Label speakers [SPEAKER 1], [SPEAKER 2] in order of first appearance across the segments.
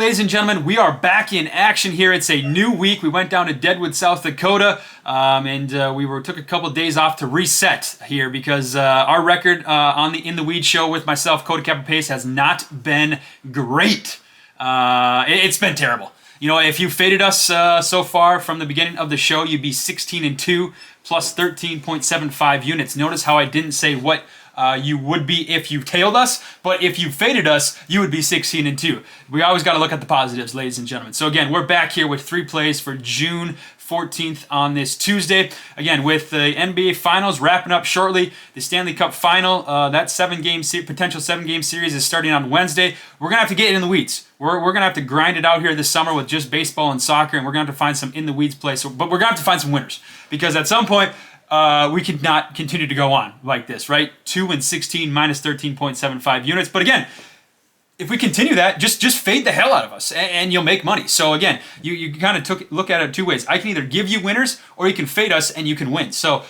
[SPEAKER 1] ladies and gentlemen, we are back in action here. It's a new week. We went down to Deadwood, South Dakota, and we took a couple of days off to reset here because our record on the In the Weed show with myself, Kota Pace, has not been great. It's been terrible. You know, if you faded us so far from the beginning of the show, you'd be 16-2 plus 13.75 units. Notice how I didn't say what you would be if you tailed us, but if you faded us, you would be 16-2. We always got to look at the positives, ladies and gentlemen. So again, we're back here with 3 plays for June 14th on this Tuesday. Again, with the NBA Finals wrapping up shortly, the Stanley Cup Final, that potential 7-game series is starting on Wednesday. We're going to have to get in the weeds. We're going to have to grind it out here this summer with just baseball and soccer, and we're going to have to find some in the weeds plays. But we're going to have to find some winners because at some point, we could not continue to go on like this, right? 2-16 minus 13.75 units. But again, if we continue that, just fade the hell out of us and you'll make money. So again, you kind of look at it 2 ways. I can either give you winners or you can fade us and you can win. So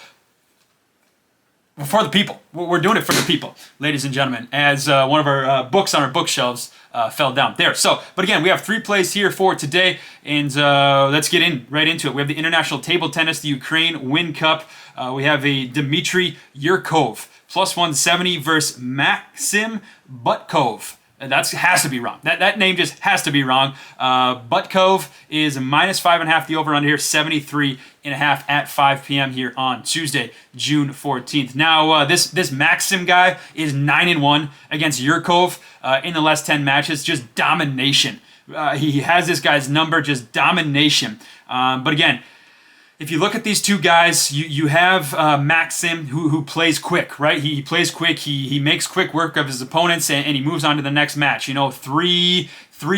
[SPEAKER 1] for the people, we're doing it for the people, ladies and gentlemen, as one of our books on our bookshelves fell down there. So, but again, we have 3 plays here for today, and let's get right into it. We have the International Table Tennis, the Ukraine Win Cup. We have a Dmitry Yurkov, plus 170 versus Maxim Butkov. That has to be wrong. That name just has to be wrong. Butkov is minus 5.5. The over under here, 73.5 at 5 p.m. here on Tuesday, June 14th. Now, this Maxim guy is 9-1 against Yurkov in the last 10 matches. Just domination. He has this guy's number, just domination. But again, if you look at these two guys, you have Maxim who plays quick, right? He plays quick. He makes quick work of his opponents, and he moves on to the next match. You know, three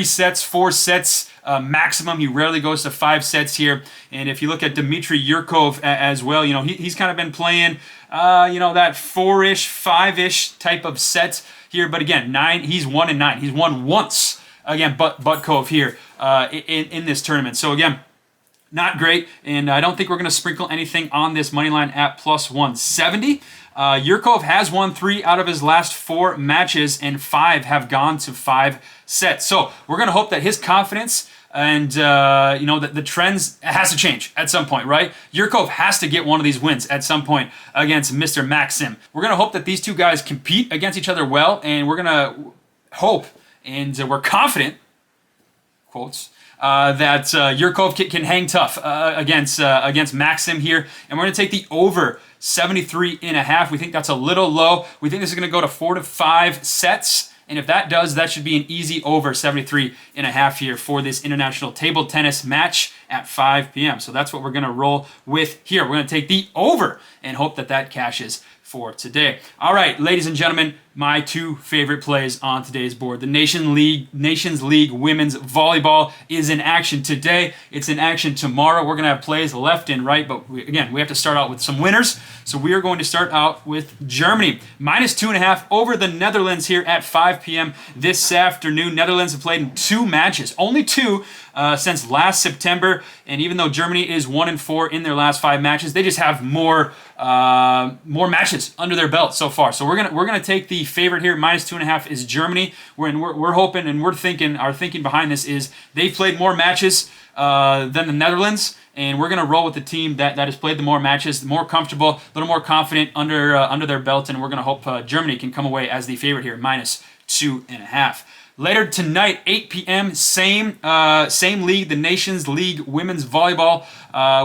[SPEAKER 1] sets, 4 sets maximum. He rarely goes to 5 sets here. And if you look at Dmitry Yurkov as well, you know, he's kind of been playing, that 4-ish, 5-ish type of set here. But again, he's 1-9. He's won once again, Butkov here in this tournament. So again, not great, and I don't think we're going to sprinkle anything on this money line at plus 170. Yurkov has won 3 out of his last 4 matches, and 5 have gone to 5 sets. So we're going to hope that his confidence and the trends has to change at some point, right? Yurkov has to get one of these wins at some point against Mr. Maxim. We're going to hope that these two guys compete against each other well, and we're going to hope and we're confident, quotes, that Yurkov can hang tough against Maxim here. And we're going to take the over 73.5. We think that's a little low. We think this is going to go to 4 to 5 sets. And if that does, that should be an easy over 73.5 here for this international table tennis match at 5 p.m. So that's what we're going to roll with here. We're going to take the over and hope that cashes for today. All right, ladies and gentlemen, my 2 favorite plays on today's board. The Nations League Women's Volleyball is in action today. It's in action tomorrow. We're going to have plays left and right, but we have to start out with some winners. So we are going to start out with Germany. Minus 2.5 over the Netherlands here at 5 p.m. this afternoon. Netherlands have played in 2 matches, only 2 since last September. And even though Germany is 1-4 in their last 5 matches, they just have more matches under their belt so far. So we're gonna take the favorite here. Minus 2.5 is Germany. We're hoping and our thinking behind this is they've played more matches than the Netherlands, and we're gonna roll with the team that has played the more matches, more comfortable, a little more confident under their belt, and we're gonna hope Germany can come away as the favorite here. Minus 2.5. Later tonight, 8 p.m., same league, the Nations League Women's Volleyball.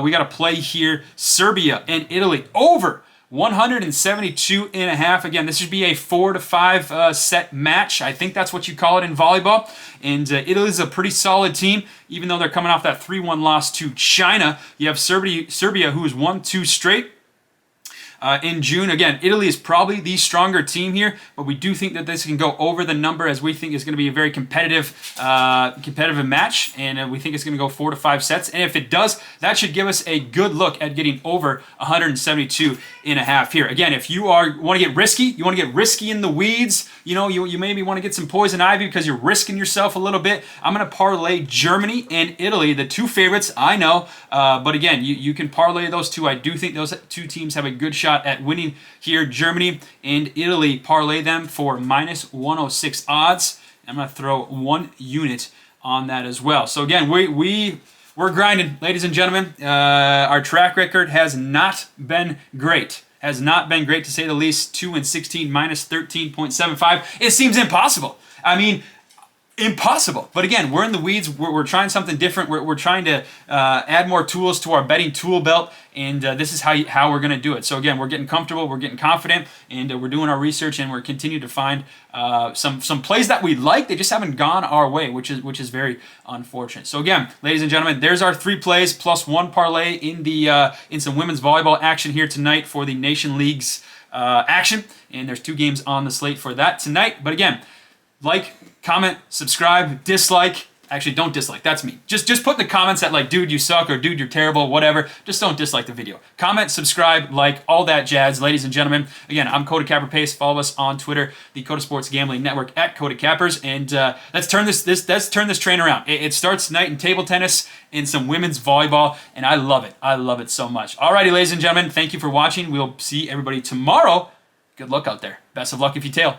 [SPEAKER 1] We got a play here, Serbia and Italy, over 172.5. Again, this should be a 4 to 5 set match. I think that's what you call it in volleyball. And Italy's a pretty solid team, even though they're coming off that 3-1 loss to China. You have Serbia, who has won 2 straight. In June. Again, Italy is probably the stronger team here, but we do think that this can go over the number, as we think is going to be a very competitive match, and we think it's going to go 4 to 5 sets. And if it does, that should give us a good look at getting over 172.5 here. Again, if you want to get risky in the weeds, you maybe want to get some poison ivy because you're risking yourself a little bit. I'm going to parlay Germany and Italy, the 2 favorites, I know, but again, you can parlay those 2. I do think those 2 teams have a good shot at winning here. Germany and Italy, parlay them for minus 106 odds. I'm going to throw 1 unit on that as well. So again, we're grinding, ladies and gentlemen. Our track record has not been great. Has not been great, to say the least. 2-16 minus 13.75. It seems impossible. I mean, impossible. But again, we're in the weeds. We're trying something different. We're trying to add more tools to our betting tool belt, and this is how we're going to do it. So again, we're getting comfortable, we're getting confident, and we're doing our research, and we're continuing to find some plays that we like. They just haven't gone our way, which is very unfortunate. So again, ladies and gentlemen, there's our 3 plays plus 1 parlay in some women's volleyball action here tonight for the Nation Leagues action, and there's 2 games on the slate for that tonight. But again, like, comment, subscribe, dislike. Actually, don't dislike. That's me. Just put in the comments that, like, dude, you suck, or dude, you're terrible, whatever. Just don't dislike the video. Comment, subscribe, like, all that jazz, ladies and gentlemen. Again, I'm Kota Capper Pace. Follow us on Twitter, the Kota Sports Gambling Network at Kota Cappers, and let's turn this train around. It starts tonight in table tennis and some women's volleyball, and I love it. I love it so much. Alrighty, ladies and gentlemen, thank you for watching. We'll see everybody tomorrow. Good luck out there. Best of luck if you tail.